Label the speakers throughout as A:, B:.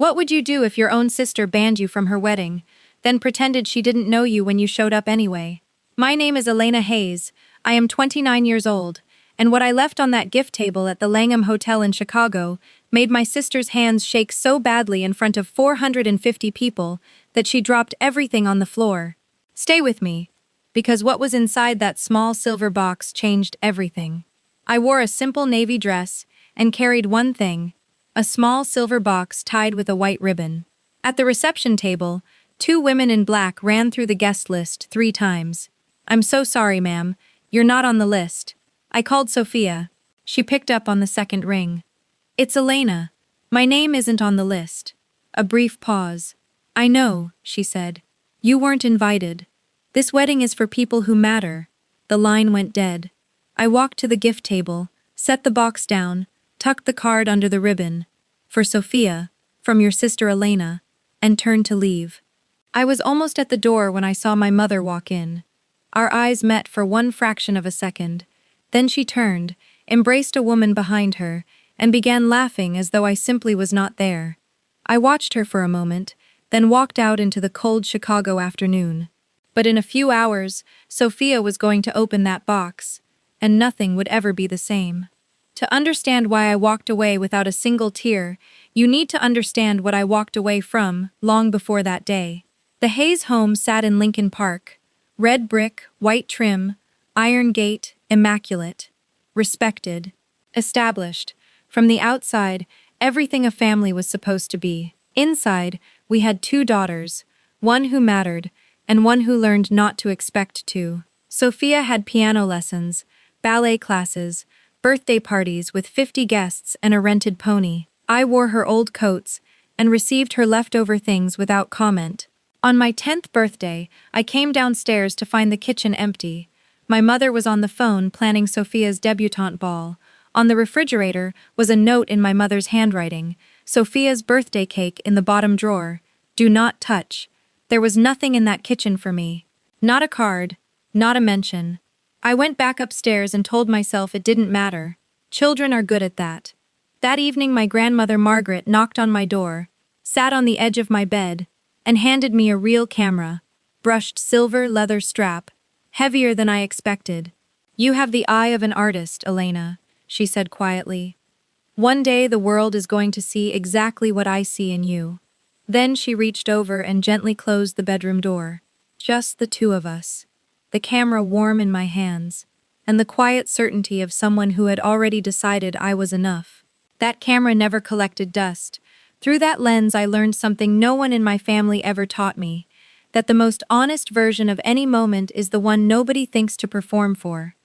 A: What would you do if your own sister banned you from her wedding, then pretended she didn't know you when you showed up anyway? My name is Elena Hayes. I am 29 years old, and what I left on that gift table at the Langham Hotel in Chicago made my sister's hands shake so badly in front of 450 people that she dropped everything on the floor. Stay with me, because what was inside that small silver box changed everything. I wore a simple navy dress and carried one thing, a small silver box tied with a white ribbon. At the reception table, 2 women in black ran through the guest list 3 times. "I'm so sorry, ma'am. You're not on the list." I called Sophia. She picked up on the second ring. "It's Elena. My name isn't on the list." A brief pause. "I know," she said. "You weren't invited. This wedding is for people who matter." The line went dead. I walked to the gift table, set the box down, tucked the card under the ribbon. "For Sophia, from your sister Elena," and turned to leave. I was almost at the door when I saw my mother walk in. Our eyes met for one fraction of a second. Then she turned, embraced a woman behind her, and began laughing as though I simply was not there. I watched her for a moment, then walked out into the cold Chicago afternoon. But in a few hours, Sophia was going to open that box, and nothing would ever be the same. To understand why I walked away without a single tear, you need to understand what I walked away from long before that day. The Hayes home sat in Lincoln Park. Red brick, white trim, iron gate, immaculate. Respected. Established. From the outside, everything a family was supposed to be. Inside, we had 2 daughters, one who mattered, and one who learned not to expect to. Sophia had piano lessons, ballet classes, birthday parties with 50 guests and a rented pony. I wore her old coats and received her leftover things without comment. On my 10th birthday, I came downstairs to find the kitchen empty. My mother was on the phone planning Sophia's debutante ball. On the refrigerator was a note in my mother's handwriting, Sophia's birthday cake in the bottom drawer. Do not touch. There was nothing in that kitchen for me. Not a card, not a mention. I went back upstairs and told myself it didn't matter. Children are good at that. That evening my grandmother Margaret knocked on my door, sat on the edge of my bed, and handed me a real camera, brushed silver leather strap, heavier than I expected. "You have the eye of an artist, Elena," she said quietly. "One day the world is going to see exactly what I see in you." Then she reached over and gently closed the bedroom door. Just the 2 of us. The camera warm in my hands, and the quiet certainty of someone who had already decided I was enough. That camera never collected dust. Through that lens I learned something no one in my family ever taught me, that the most honest version of any moment is the one nobody thinks to perform for.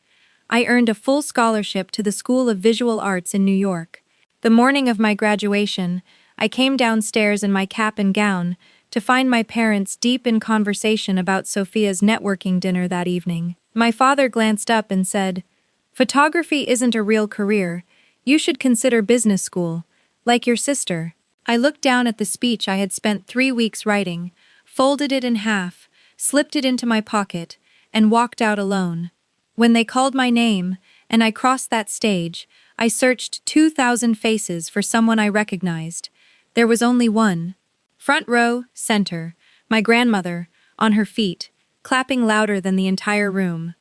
A: I earned a full scholarship to the School of Visual Arts in New York. The morning of my graduation, I came downstairs in my cap and gown to find my parents deep in conversation about Sophia's networking dinner that evening. My father glanced up and said, "Photography isn't a real career. You should consider business school, like your sister." I looked down at the speech I had spent 3 weeks writing, folded it in half, slipped it into my pocket, and walked out alone. When they called my name, and I crossed that stage, I searched 2,000 faces for someone I recognized. There was only one. Front row, center, my grandmother, on her feet, clapping louder than the entire room.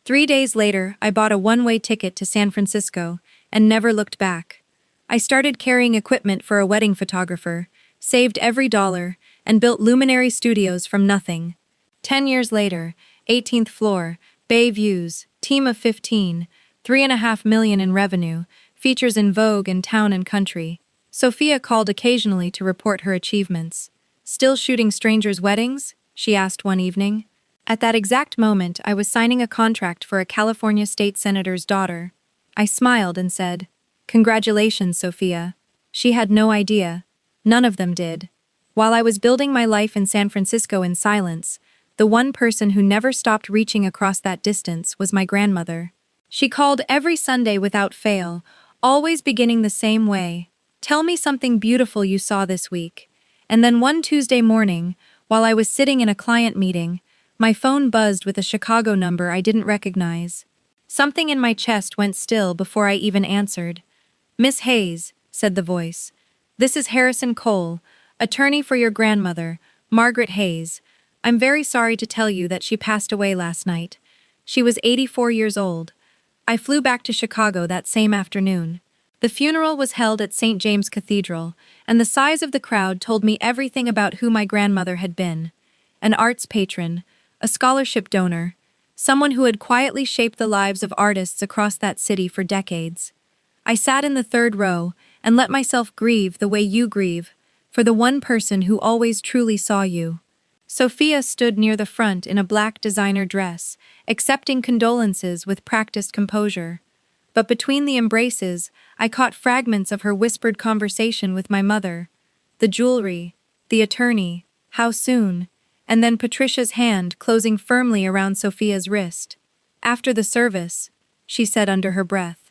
A: 3 days later, I bought a one-way ticket to San Francisco and never looked back. I started carrying equipment for a wedding photographer, saved every dollar, and built luminary studios from nothing. 10 years later, 18th floor, Bay Views, team of 15, $3.5 million in revenue, features in Vogue and Town and Country. Sophia called occasionally to report her achievements. "Still shooting strangers' weddings?" she asked one evening. At that exact moment, I was signing a contract for a California state senator's daughter. I smiled and said, "Congratulations, Sophia." She had no idea. None of them did. While I was building my life in San Francisco in silence, the one person who never stopped reaching across that distance was my grandmother. She called every Sunday without fail, always beginning the same way. "Tell me something beautiful you saw this week." And then one Tuesday morning, while I was sitting in a client meeting, my phone buzzed with a Chicago number I didn't recognize. Something in my chest went still before I even answered. "Miss Hayes," said the voice. "This is Harrison Cole. Attorney for your grandmother, Margaret Hayes. I'm very sorry to tell you that she passed away last night. She was 84 years old. I flew back to Chicago that same afternoon. The funeral was held at St. James Cathedral, and the size of the crowd told me everything about who my grandmother had been. An arts patron, a scholarship donor, someone who had quietly shaped the lives of artists across that city for decades. I sat in the third row and let myself grieve the way you grieve, for the one person who always truly saw you. Sophia stood near the front in a black designer dress, accepting condolences with practiced composure. But between the embraces, I caught fragments of her whispered conversation with my mother. The jewelry, the attorney, how soon, and then Patricia's hand closing firmly around Sophia's wrist. After the service, she said under her breath.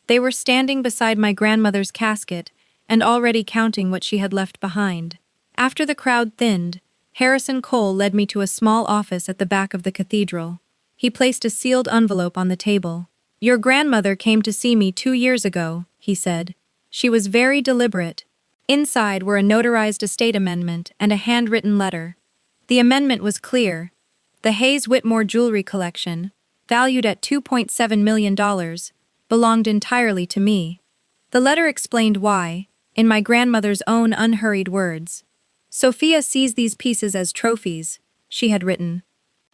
A: They were standing beside my grandmother's casket and already counting what she had left behind. After the crowd thinned, Harrison Cole led me to a small office at the back of the cathedral. He placed a sealed envelope on the table. Your grandmother came to see me 2 years ago, he said. She was very deliberate. Inside were a notarized estate amendment and a handwritten letter. The amendment was clear. The Hayes Whitmore jewelry collection, valued at $2.7 million, belonged entirely to me. The letter explained why, in my grandmother's own unhurried words. Sophia sees these pieces as trophies, she had written.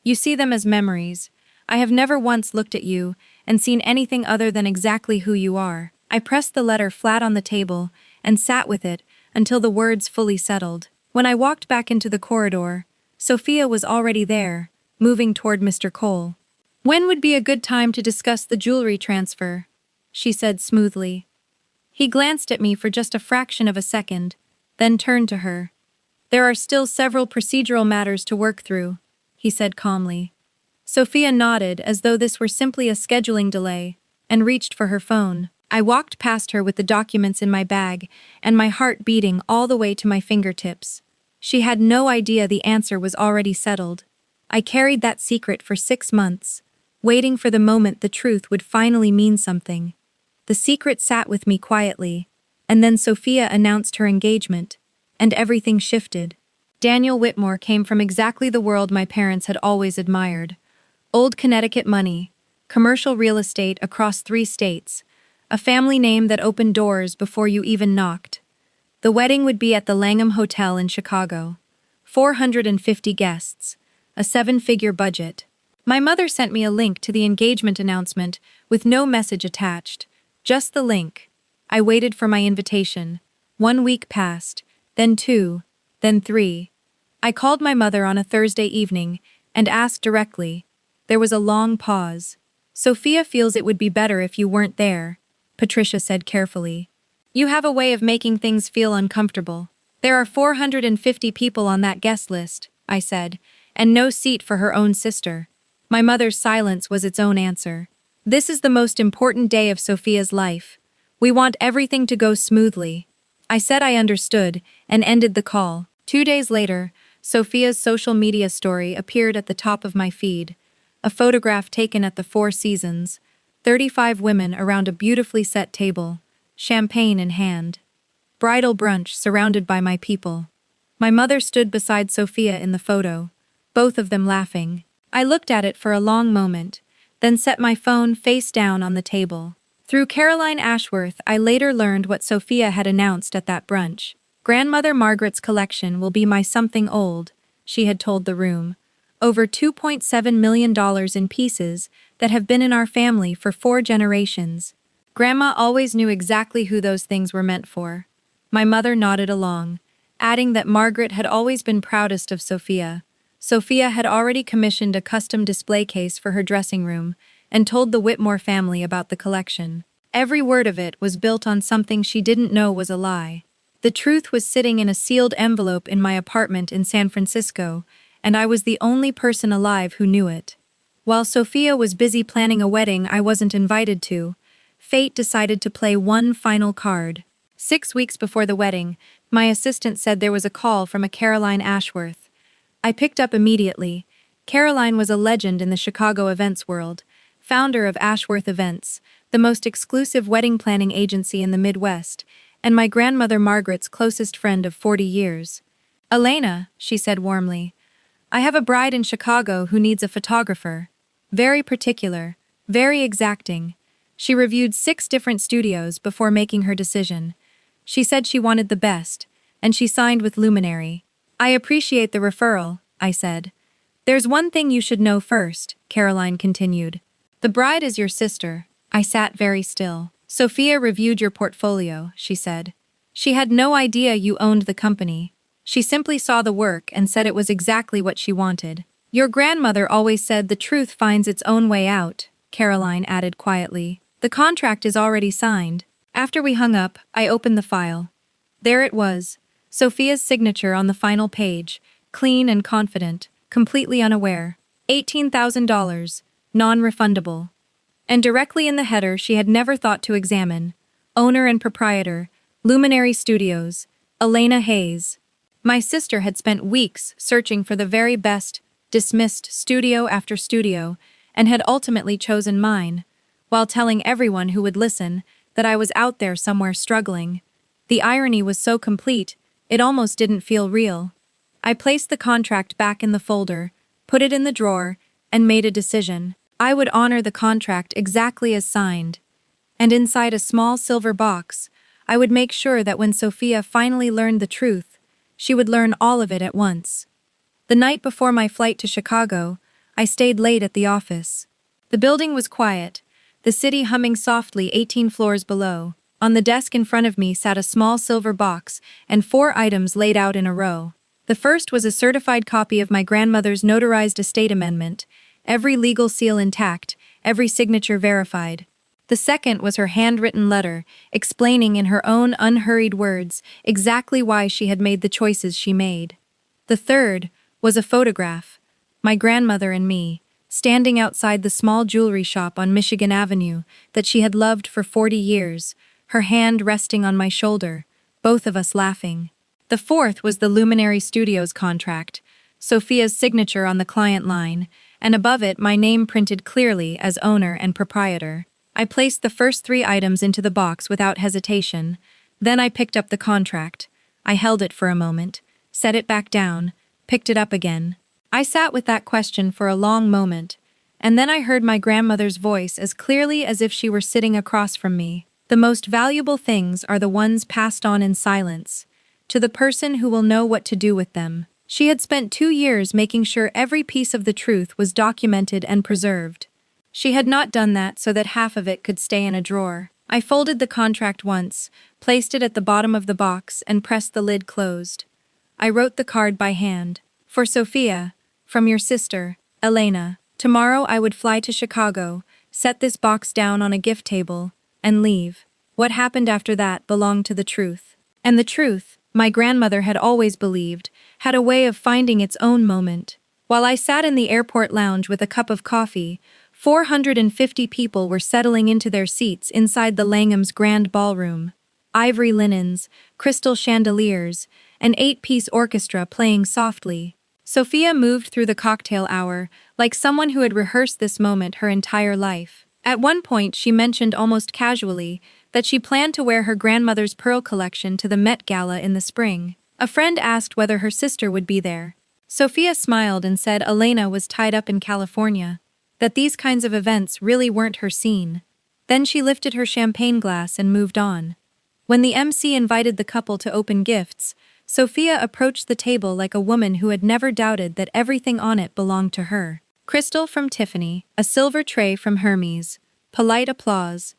A: You see them as memories. I have never once looked at you and seen anything other than exactly who you are. I pressed the letter flat on the table and sat with it until the words fully settled. When I walked back into the corridor, Sophia was already there, moving toward Mr. Cole. When would be a good time to discuss the jewelry transfer? She said smoothly. He glanced at me for just a fraction of a second, then turned to her. There are still several procedural matters to work through, he said calmly. Sophia nodded as though this were simply a scheduling delay, and reached for her phone. I walked past her with the documents in my bag and my heart beating all the way to my fingertips. She had no idea the answer was already settled. I carried that secret for 6 months, waiting for the moment the truth would finally mean something. The secret sat with me quietly, and then Sophia announced her engagement, and everything shifted. Daniel Whitmore came from exactly the world my parents had always admired. Old Connecticut money, commercial real estate across 3 states, a family name that opened doors before you even knocked. The wedding would be at the Langham Hotel in Chicago. 450 guests, a 7-figure budget. My mother sent me a link to the engagement announcement with no message attached, just the link. I waited for my invitation. 1 week passed, then 2, then 3. I called my mother on a Thursday evening and asked directly. There was a long pause. Sophia feels it would be better if you weren't there, Patricia said carefully. You have a way of making things feel uncomfortable. There are 450 people on that guest list, I said, and no seat for her own sister. My mother's silence was its own answer. This is the most important day of Sophia's life. We want everything to go smoothly. I said I understood and ended the call. 2 days later, Sophia's social media story appeared at the top of my feed. A photograph taken at the Four Seasons, 35 women around a beautifully set table, champagne in hand. Bridal brunch surrounded by my people. My mother stood beside Sophia in the photo, both of them laughing. I looked at it for a long moment, then set my phone face down on the table. Through Caroline Ashworth, I later learned what Sophia had announced at that brunch. Grandmother Margaret's collection will be my something old, she had told the room. Over $2.7 million in pieces that have been in our family for 4 generations. Grandma always knew exactly who those things were meant for. My mother nodded along, adding that Margaret had always been proudest of Sophia. Sophia had already commissioned a custom display case for her dressing room and told the Whitmore family about the collection. Every word of it was built on something she didn't know was a lie. The truth was sitting in a sealed envelope in my apartment in San Francisco, and I was the only person alive who knew it. While Sophia was busy planning a wedding I wasn't invited to, fate decided to play one final card. 6 weeks before the wedding, my assistant said there was a call from a Caroline Ashworth. I picked up immediately. Caroline was a legend in the Chicago events world, founder of Ashworth Events, the most exclusive wedding planning agency in the Midwest, and my grandmother Margaret's closest friend of 40 years. Elena, she said warmly, I have a bride in Chicago who needs a photographer. Very particular, very exacting. She reviewed 6 different studios before making her decision. She said she wanted the best, and she signed with Luminary. I appreciate the referral, I said. There's one thing you should know first, Caroline continued. The bride is your sister. I sat very still. Sophia reviewed your portfolio, she said. She had no idea you owned the company. She simply saw the work and said it was exactly what she wanted. Your grandmother always said the truth finds its own way out, Caroline added quietly. The contract is already signed. After we hung up, I opened the file. There it was, Sophia's signature on the final page, clean and confident, completely unaware. $18,000, non-refundable. And directly in the header she had never thought to examine. Owner and proprietor, Luminary Studios, Elena Hayes. My sister had spent weeks searching for the very best, dismissed studio after studio, and had ultimately chosen mine, while telling everyone who would listen that I was out there somewhere struggling. The irony was so complete, it almost didn't feel real. I placed the contract back in the folder, put it in the drawer, and made a decision. I would honor the contract exactly as signed. And inside a small silver box, I would make sure that when Sophia finally learned the truth, she would learn all of it at once. The night before my flight to Chicago, I stayed late at the office. The building was quiet, the city humming softly 18 floors below. On the desk in front of me sat a small silver box and 4 items laid out in a row. The first was a certified copy of my grandmother's notarized estate amendment, every legal seal intact, every signature verified. The second was her handwritten letter, explaining in her own unhurried words exactly why she had made the choices she made. The third was a photograph, my grandmother and me, standing outside the small jewelry shop on Michigan Avenue that she had loved for 40 years, her hand resting on my shoulder, both of us laughing. The fourth was the Luminary Studios contract, Sophia's signature on the client line, and above it my name printed clearly as owner and proprietor. I placed the first 3 items into the box without hesitation. Then I picked up the contract. I held it for a moment, set it back down, picked it up again. I sat with that question for a long moment, and then I heard my grandmother's voice as clearly as if she were sitting across from me. The most valuable things are the ones passed on in silence, to the person who will know what to do with them. She had spent 2 years making sure every piece of the truth was documented and preserved. She had not done that so that half of it could stay in a drawer. I folded the contract once, placed it at the bottom of the box, and pressed the lid closed. I wrote the card by hand. For Sophia, from your sister, Elena. Tomorrow I would fly to Chicago, set this box down on a gift table, and leave. What happened after that belonged to the truth. And the truth, my grandmother had always believed, had a way of finding its own moment. While I sat in the airport lounge with a cup of coffee, 450 people were settling into their seats inside the Langham's grand ballroom. Ivory linens, crystal chandeliers, an 8-piece orchestra playing softly. Sophia moved through the cocktail hour like someone who had rehearsed this moment her entire life. At one point she mentioned almost casually that she planned to wear her grandmother's pearl collection to the Met Gala in the spring. A friend asked whether her sister would be there. Sophia smiled and said Elena was tied up in California, that these kinds of events really weren't her scene. Then she lifted her champagne glass and moved on. When the MC invited the couple to open gifts, Sophia approached the table like a woman who had never doubted that everything on it belonged to her. Crystal from Tiffany, a silver tray from Hermes, polite applause.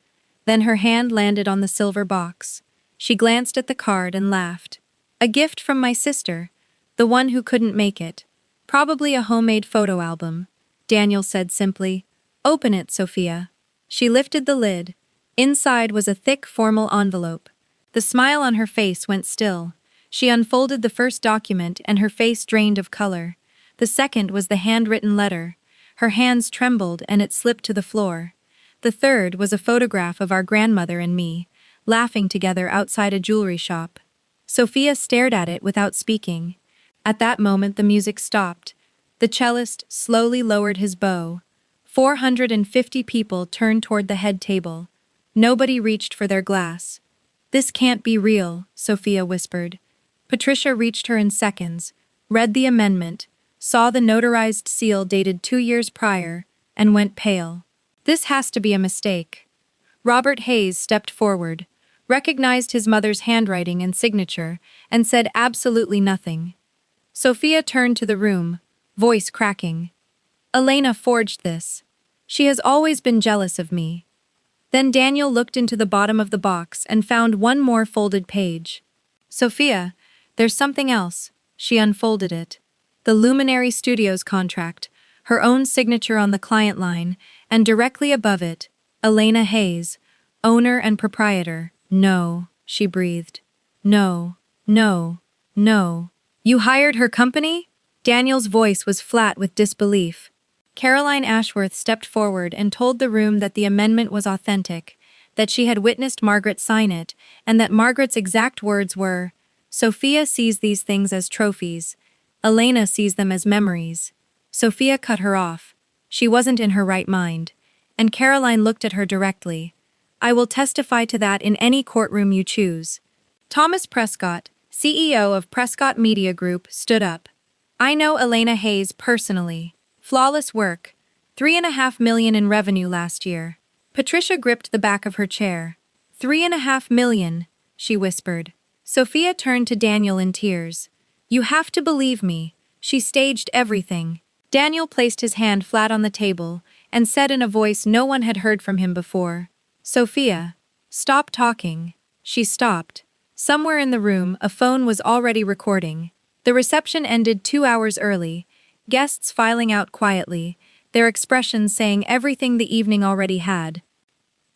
A: Then her hand landed on the silver box. She glanced at the card and laughed. A gift from my sister, the one who couldn't make it. Probably a homemade photo album. Daniel said simply, "Open it, Sophia." She lifted the lid. Inside was a thick, formal envelope. The smile on her face went still. She unfolded the first document and her face drained of color. The second was the handwritten letter. Her hands trembled and it slipped to the floor. The third was a photograph of our grandmother and me, laughing together outside a jewelry shop. Sophia stared at it without speaking. At that moment the music stopped. The cellist slowly lowered his bow. 450 people turned toward the head table. Nobody reached for their glass. "This can't be real," Sophia whispered. Patricia reached her in seconds, read the amendment, saw the notarized seal dated 2 years prior, and went pale. "This has to be a mistake." Robert Hayes stepped forward, recognized his mother's handwriting and signature, and said absolutely nothing. Sophia turned to the room, voice cracking. "Elena forged this. She has always been jealous of me." Then Daniel looked into the bottom of the box and found one more folded page. "Sophia, there's something else." She unfolded it. The Luminary Studios contract, her own signature on the client line, and directly above it, Elena Hayes, owner and proprietor. "No," she breathed. "No, no, no. You hired her company?" Daniel's voice was flat with disbelief. Caroline Ashworth stepped forward and told the room that the amendment was authentic, that she had witnessed Margaret sign it, and that Margaret's exact words were, "Sophia sees these things as trophies. Elena sees them as memories." Sophia cut her off. She wasn't in her right mind. And Caroline looked at her directly. "I will testify to that in any courtroom you choose." Thomas Prescott, CEO of Prescott Media Group, stood up. "I know Elena Hayes personally. Flawless work. $3.5 million in revenue last year." Patricia gripped the back of her chair. $3.5 million, she whispered. Sophia turned to Daniel in tears. "You have to believe me. She staged everything." Daniel placed his hand flat on the table and said in a voice no one had heard from him before, "Sophia, stop talking." She stopped. Somewhere in the room, a phone was already recording. The reception ended 2 hours early, guests filing out quietly, their expressions saying everything the evening already had.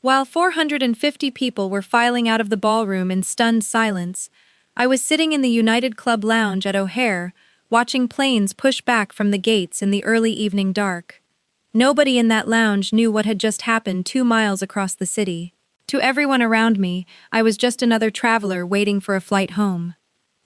A: While 450 people were filing out of the ballroom in stunned silence, I was sitting in the United Club lounge at O'Hare, watching planes push back from the gates in the early evening dark. Nobody in that lounge knew what had just happened 2 miles across the city. To everyone around me, I was just another traveler waiting for a flight home.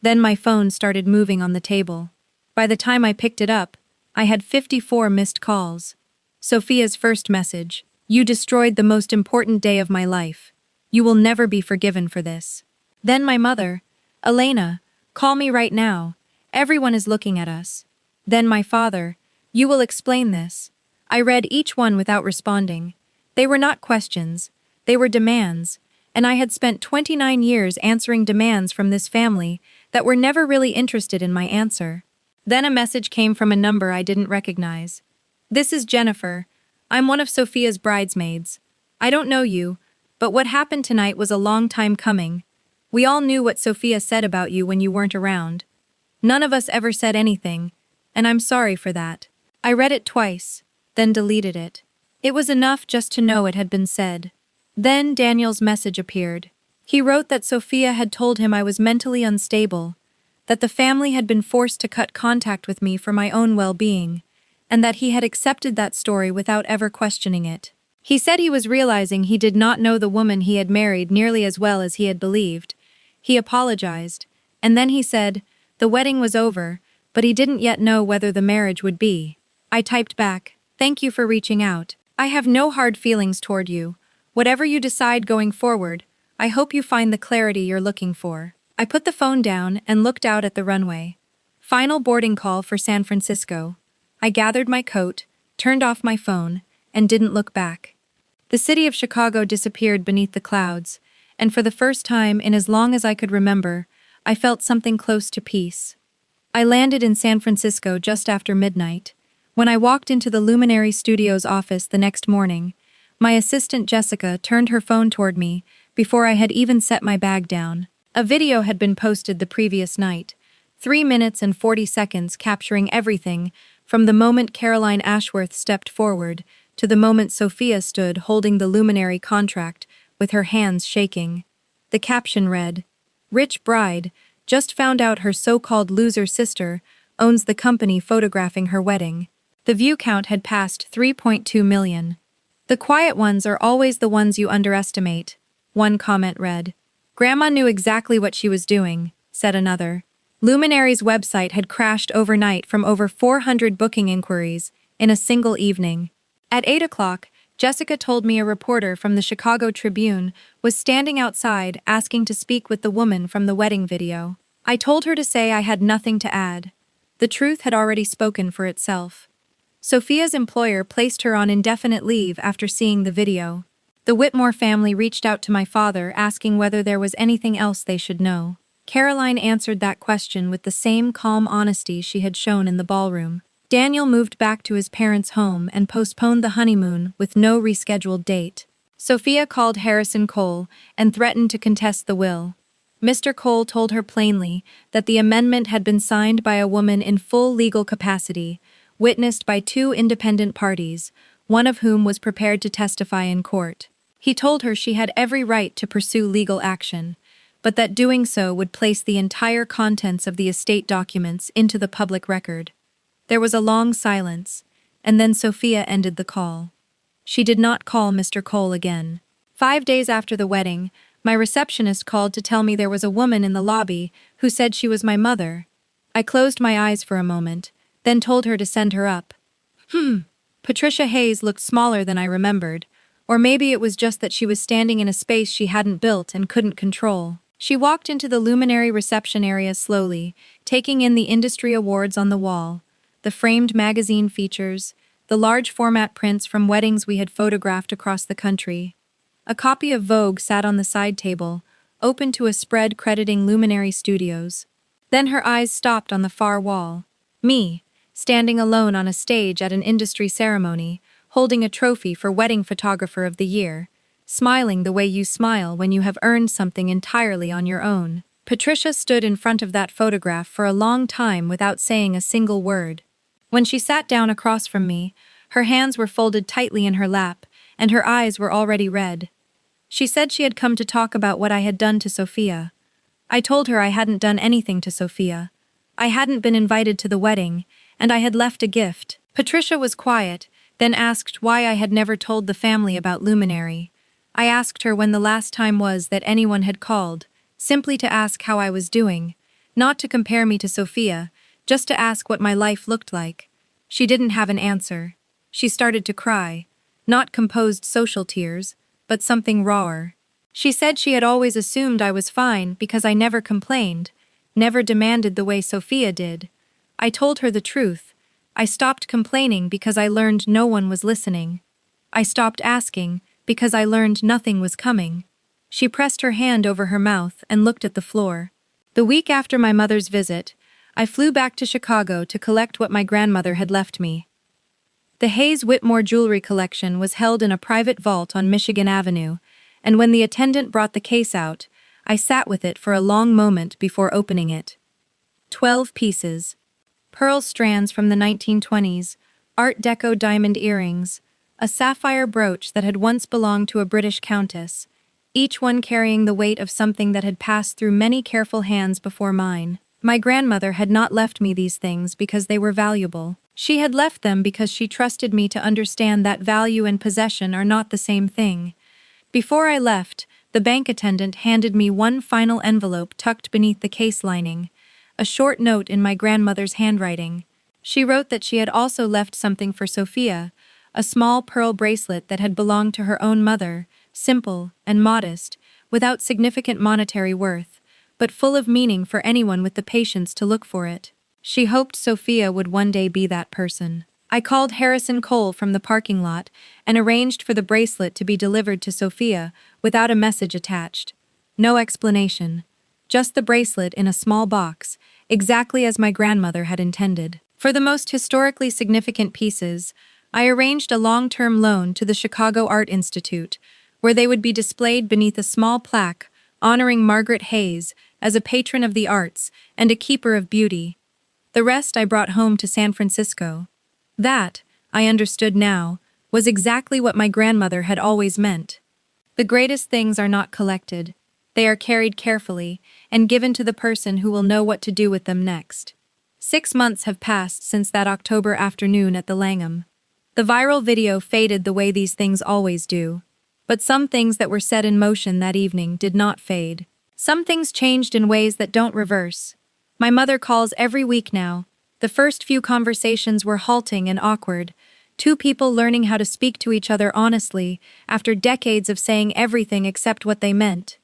A: Then my phone started moving on the table. By the time I picked it up, I had 54 missed calls. Sophia's first message: "You destroyed the most important day of my life. You will never be forgiven for this." Then my mother: "Elena, call me right now. Everyone is looking at us." Then my father: "You will explain this." I read each one without responding. They were not questions, they were demands, and I had spent 29 years answering demands from this family that were never really interested in my answer. Then a message came from a number I didn't recognize. "This is Jennifer. I'm one of Sophia's bridesmaids. I don't know you, but what happened tonight was a long time coming. We all knew what Sophia said about you when you weren't around. None of us ever said anything, and I'm sorry for that." I read it twice, then deleted it. It was enough just to know it had been said. Then Daniel's message appeared. He wrote that Sophia had told him I was mentally unstable, that the family had been forced to cut contact with me for my own well-being, and that he had accepted that story without ever questioning it. He said he was realizing he did not know the woman he had married nearly as well as he had believed. He apologized, and then he said, the wedding was over, but he didn't yet know whether the marriage would be. I typed back, "Thank you for reaching out. I have no hard feelings toward you. Whatever you decide going forward, I hope you find the clarity you're looking for." I put the phone down and looked out at the runway. Final boarding call for San Francisco. I gathered my coat, turned off my phone, and didn't look back. The city of Chicago disappeared beneath the clouds, and for the first time in as long as I could remember, I felt something close to peace. I landed in San Francisco just after midnight. When I walked into the Luminary Studios office the next morning, my assistant Jessica turned her phone toward me before I had even set my bag down. A video had been posted the previous night, 3 minutes and 40 seconds capturing everything from the moment Caroline Ashworth stepped forward to the moment Sophia stood holding the Luminary contract with her hands shaking. The caption read, "Rich bride, just found out her so-called loser sister owns the company photographing her wedding." The view count had passed 3.2 million. "The quiet ones are always the ones you underestimate," one comment read. "Grandma knew exactly what she was doing," said another. Luminary's website had crashed overnight from over 400 booking inquiries in a single evening. At 8 o'clock, Jessica told me a reporter from the Chicago Tribune was standing outside asking to speak with the woman from the wedding video. I told her to say I had nothing to add. The truth had already spoken for itself. Sophia's employer placed her on indefinite leave after seeing the video. The Whitmore family reached out to my father asking whether there was anything else they should know. Caroline answered that question with the same calm honesty she had shown in the ballroom. Daniel moved back to his parents' home and postponed the honeymoon with no rescheduled date. Sophia called Harrison Cole and threatened to contest the will. Mr. Cole told her plainly that the amendment had been signed by a woman in full legal capacity, witnessed by two independent parties, one of whom was prepared to testify in court. He told her she had every right to pursue legal action, but that doing so would place the entire contents of the estate documents into the public record. There was a long silence, and then Sophia ended the call. She did not call Mr. Cole again. 5 days after the wedding, my receptionist called to tell me there was a woman in the lobby who said she was my mother. I closed my eyes for a moment, then told her to send her up. Patricia Hayes looked smaller than I remembered, or maybe it was just that she was standing in a space she hadn't built and couldn't control. She walked into the luminary reception area slowly, taking in the industry awards on the wall, the framed magazine features, the large format prints from weddings we had photographed across the country. A copy of Vogue sat on the side table, open to a spread crediting Luminary Studios. Then her eyes stopped on the far wall. Me, standing alone on a stage at an industry ceremony, holding a trophy for Wedding Photographer of the Year, smiling the way you smile when you have earned something entirely on your own. Patricia stood in front of that photograph for a long time without saying a single word. When she sat down across from me, her hands were folded tightly in her lap, and her eyes were already red. She said she had come to talk about what I had done to Sophia. I told her I hadn't done anything to Sophia. I hadn't been invited to the wedding, and I had left a gift. Patricia was quiet, then asked why I had never told the family about Luminary. I asked her when the last time was that anyone had called, simply to ask how I was doing, not to compare me to Sophia, just to ask what my life looked like. She didn't have an answer. She started to cry, not composed social tears, but something rawer. She said she had always assumed I was fine because I never complained, never demanded the way Sophia did. I told her the truth. I stopped complaining because I learned no one was listening. I stopped asking because I learned nothing was coming. She pressed her hand over her mouth and looked at the floor. The week after my mother's visit, I flew back to Chicago to collect what my grandmother had left me. The Hayes Whitmore jewelry collection was held in a private vault on Michigan Avenue, and when the attendant brought the case out, I sat with it for a long moment before opening it. 12 pieces. Pearl strands from the 1920s, Art Deco diamond earrings, a sapphire brooch that had once belonged to a British countess, each one carrying the weight of something that had passed through many careful hands before mine. My grandmother had not left me these things because they were valuable. She had left them because she trusted me to understand that value and possession are not the same thing. Before I left, the bank attendant handed me one final envelope tucked beneath the case lining, a short note in my grandmother's handwriting. She wrote that she had also left something for Sophia, a small pearl bracelet that had belonged to her own mother, simple and modest, without significant monetary worth, but full of meaning for anyone with the patience to look for it. She hoped Sophia would one day be that person. I called Harrison Cole from the parking lot and arranged for the bracelet to be delivered to Sophia without a message attached. No explanation. Just the bracelet in a small box, exactly as my grandmother had intended. For the most historically significant pieces, I arranged a long-term loan to the Chicago Art Institute, where they would be displayed beneath a small plaque honoring Margaret Hayes as a patron of the arts and a keeper of beauty. The rest I brought home to San Francisco. That, I understood now, was exactly what my grandmother had always meant. The greatest things are not collected. They are carried carefully and given to the person who will know what to do with them next. 6 months have passed since that October afternoon at the Langham. The viral video faded the way these things always do. But some things that were set in motion that evening did not fade. Some things changed in ways that don't reverse. My mother calls every week now. The first few conversations were halting and awkward. Two people learning how to speak to each other honestly after decades of saying everything except what they meant.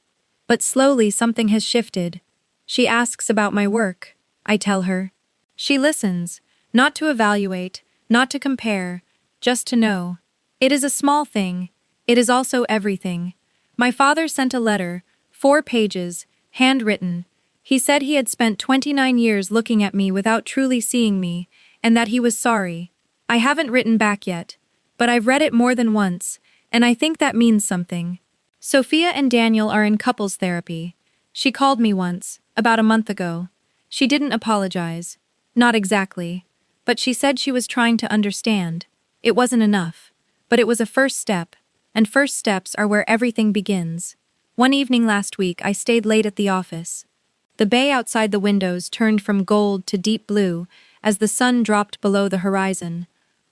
A: But slowly something has shifted. She asks about my work. I tell her. She listens, not to evaluate, not to compare, just to know. It is a small thing. It is also everything. My father sent a letter, 4 pages, handwritten. He said he had spent 29 years looking at me without truly seeing me, and that he was sorry. I haven't written back yet, but I've read it more than once, and I think that means something. Sophia and Daniel are in couples therapy. She called me once, about a month ago. She didn't apologize. Not exactly. But she said she was trying to understand. It wasn't enough. But it was a first step, and first steps are where everything begins. One evening last week, I stayed late at the office. The bay outside the windows turned from gold to deep blue as the sun dropped below the horizon.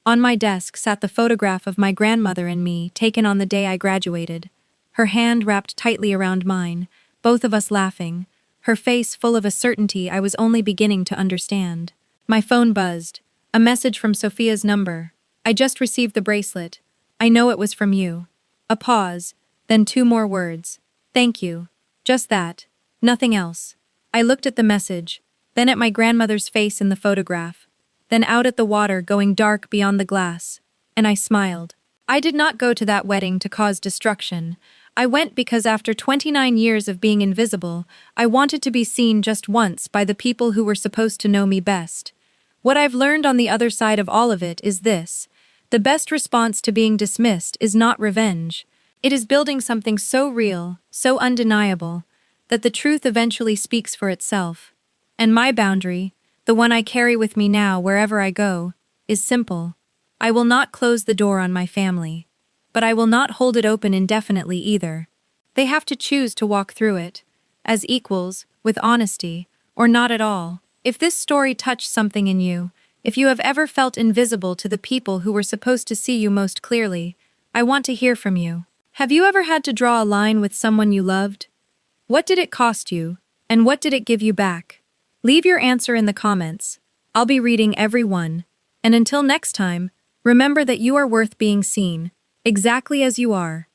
A: On my desk sat the photograph of my grandmother and me, taken on the day I graduated. Her hand wrapped tightly around mine, both of us laughing, her face full of a certainty I was only beginning to understand. My phone buzzed. A message from Sophia's number. I just received the bracelet. I know it was from you. A pause, then 2 more words. Thank you. Just that. Nothing else. I looked at the message, then at my grandmother's face in the photograph, then out at the water going dark beyond the glass, and I smiled. I did not go to that wedding to cause destruction. I went because after 29 years of being invisible, I wanted to be seen just once by the people who were supposed to know me best. What I've learned on the other side of all of it is this. The best response to being dismissed is not revenge. It is building something so real, so undeniable, that the truth eventually speaks for itself. And my boundary, the one I carry with me now wherever I go, is simple. I will not close the door on my family. But I will not hold it open indefinitely either. They have to choose to walk through it, as equals, with honesty, or not at all. If this story touched something in you, if you have ever felt invisible to the people who were supposed to see you most clearly, I want to hear from you. Have you ever had to draw a line with someone you loved? What did it cost you, and what did it give you back? Leave your answer in the comments. I'll be reading every one. And until next time, remember that you are worth being seen, exactly as you are.